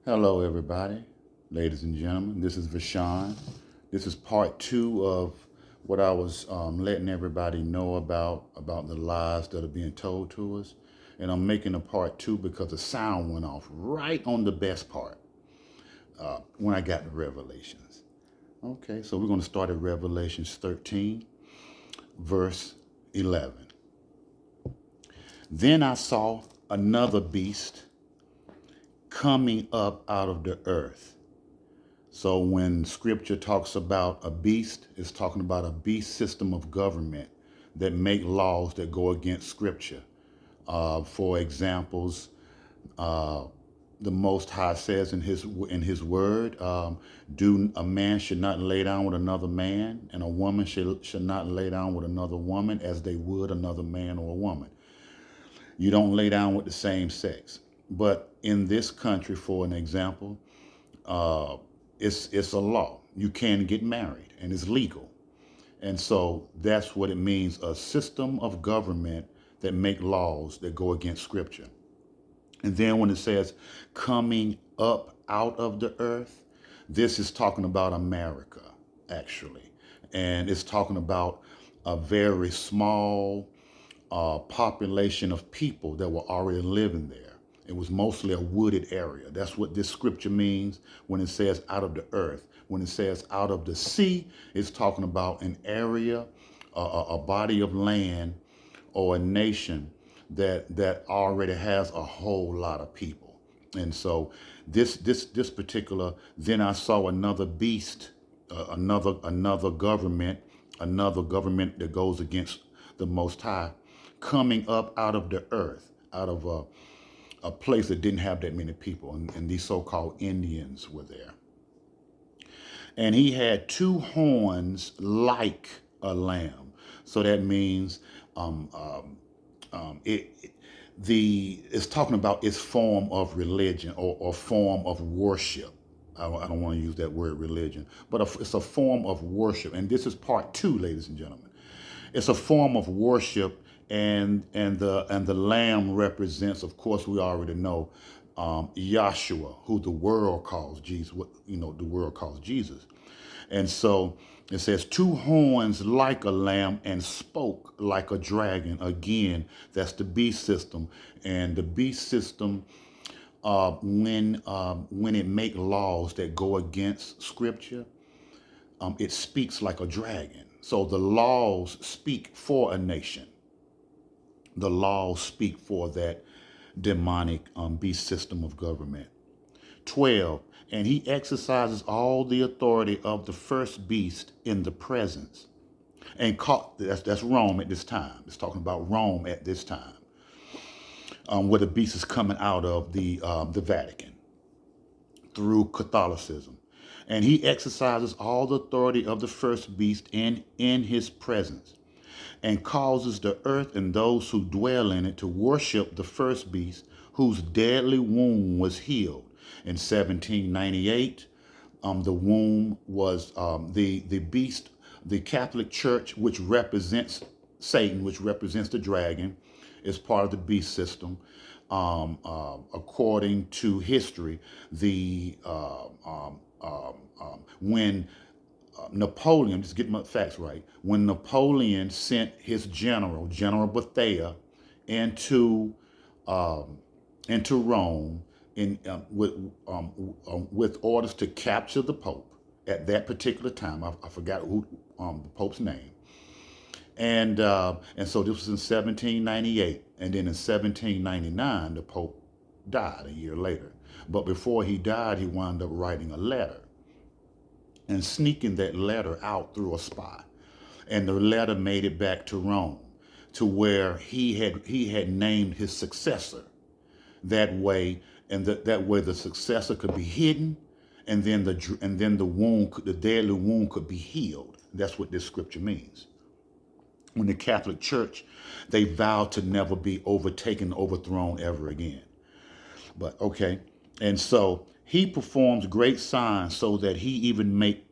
Hello, everybody, ladies and gentlemen. This is VERSHAUN. This is part two of what I was letting everybody know about the lies that are being told to us. And I'm making a part two because the sound went off right on the best part when I got to Revelations. Okay, so we're going to start at Revelations 13, verse 11. Then I saw another beast coming up out of the earth. So when scripture talks about a beast, it's talking about a beast system of government that make laws that go against scripture. For examples, uh, the Most High says in His word, "Do a man should not lay down with another man, and a woman should not lay down with another woman as they would another man or a woman." You don't lay down with the same sex. But in this country, for an example, uh, it's a law. You can get married, and it's legal. And so that's what it means: a system of government that make laws that go against Scripture. And then when it says coming up out of the earth, this is talking about America, actually, and it's talking about a very small population of people that were already living there. It was mostly a wooded area. That's what this scripture means when it says out of the earth. When it says out of the sea, it's talking about an area, a body of land, or a nation that already has a whole lot of people. And so this particular, then I saw another beast, another government that goes against the Most High, coming up out of the earth, out of a place that didn't have that many people, and these so-called Indians were there. And he had two horns like a lamb. So that means um, um, it's talking about its form of religion or form of worship. I don't want to use that word religion, but it's a form of worship. And this is part two, ladies and gentlemen. It's a form of worship, and the lamb represents, of course, we already know, Yahshua, who the world calls Jesus. The world calls Jesus. And so it says, two horns like a lamb and spoke like a dragon. Again, that's the beast system. And the beast system, when it make laws that go against scripture, it speaks like a dragon. So the laws speak for a nation. The laws speak for that demonic beast system of government. 12, and he exercises all the authority of the first beast in the presence. And caught, that's Rome at this time. It's talking about Rome at this time, where the beast is coming out of the Vatican through Catholicism. And he exercises all the authority of the first beast in his presence, and causes the earth and those who dwell in it to worship the first beast, whose deadly wound was healed. In 1798, the womb was the beast, the Catholic Church, which represents Satan, which represents the dragon, is part of the beast system. According to history, the when Napoleon, just get my facts right, when Napoleon sent his General Bethea, into into Rome with orders to capture the Pope at that particular time. I forgot who the Pope's name. And so this was in 1798, and then in 1799 the Pope died a year later. But before he died, he wound up writing a letter and sneaking that letter out through a spy. And the letter made it back to Rome, to where he had named his successor that way, and that way the successor could be hidden, and then the deadly wound could be healed. That's what this scripture means. When the Catholic Church, they vowed to never be overtaken, overthrown ever again. But okay, and so he performs great signs, so that he even make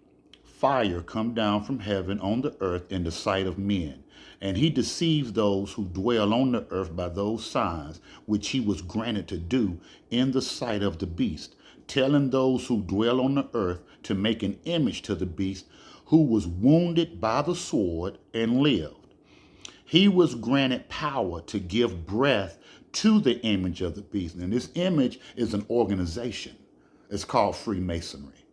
fire come down from heaven on the earth in the sight of men, And he deceives those who dwell on the earth by those signs which he was granted to do in the sight of the beast, telling those who dwell on the earth to make an image to the beast, who was wounded by the sword and lived. He was granted power to give breath to the image of the beast. And this image is an organization. It's called Freemasonry.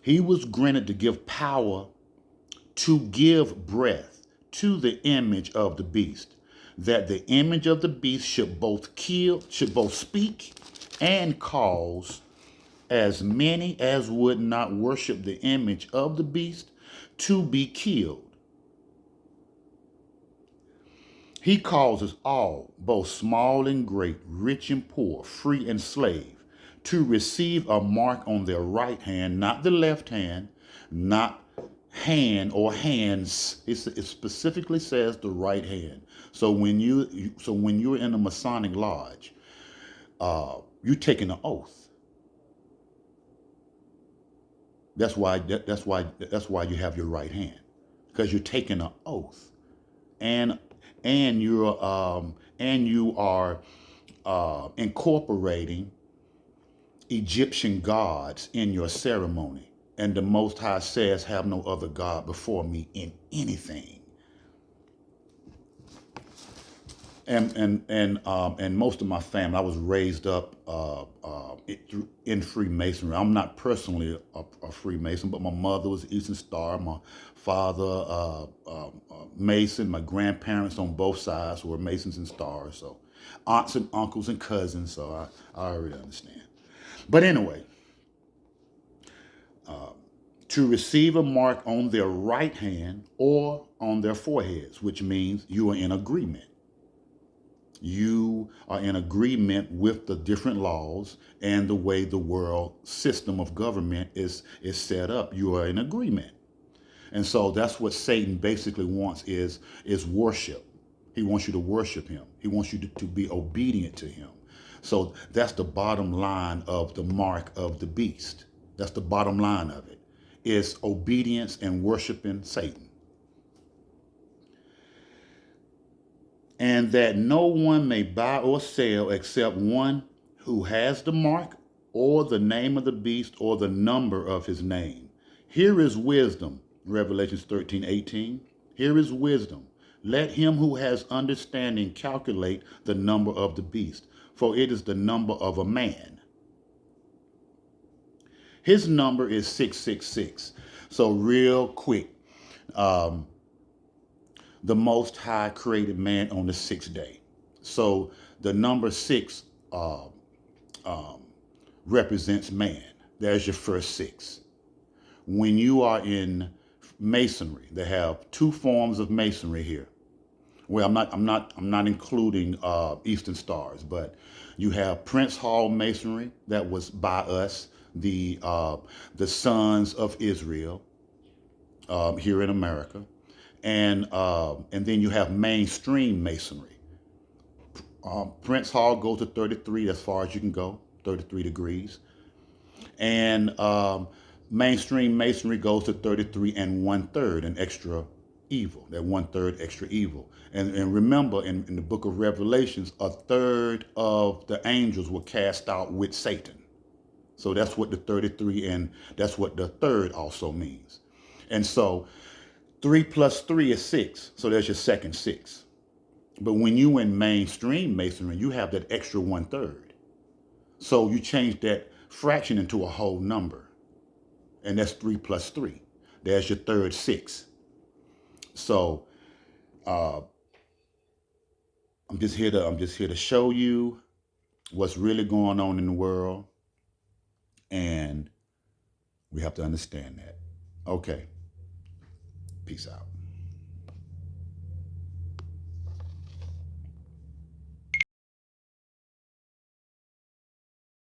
He was granted to give power to give breath to the image of the beast, that the image of the beast should both speak and cause as many as would not worship the image of the beast to be killed. He causes all, both small and great, rich and poor, free and slave, to receive a mark on their right hand, not the left hand, not hand or hands. It specifically says the right hand. So when you're in a Masonic lodge, you're taking an oath. That's why you have your right hand, because you're taking an oath, and you are incorporating Egyptian gods in your ceremony. And the Most High says, "Have no other God before me in anything." And most of my family, I was raised up in Freemasonry. I'm not personally a Freemason, but my mother was Eastern Star, my father Mason, my grandparents on both sides were Masons and Stars, so aunts and uncles and cousins, so I already understand. But anyway, to receive a mark on their right hand or on their foreheads, which means you are in agreement. You are in agreement with the different laws and the way the world system of government is set up. You are in agreement. And so that's what Satan basically wants is worship. He wants you to worship him. He wants you to be obedient to him. So that's the bottom line of the mark of the beast. That's the bottom line of it, is obedience and worshiping Satan. And that no one may buy or sell except one who has the mark or the name of the beast or the number of his name. Here is wisdom, Revelations 13:18. Here is wisdom. Let him who has understanding calculate the number of the beast, for it is the number of a man. His number is 666. So real quick, the Most High created man on the sixth day. So the number 6 represents man. There's your first 6. When you are in Masonry, they have 2 forms of Masonry here. Well, I'm not including Eastern Stars, but you have Prince Hall Masonry that was by us, the Sons of Israel here in America, and then you have mainstream Masonry. Prince Hall goes to 33, as far as you can go, 33 degrees, and mainstream Masonry goes to 33 and 1/3, an extra evil, that 1/3 extra evil. And remember, in the book of Revelations, 1/3 of the angels were cast out with Satan. So that's what the 33 and that's what the third also means. And so 3 plus 3 is 6. So there's your second 6. But when you in mainstream Masonry, you have that extra 1/3. So you change that fraction into a whole number. And that's 3 plus 3. There's your third 6. So I'm just here to show you what's really going on in the world, and we have to understand that. Okay, peace out.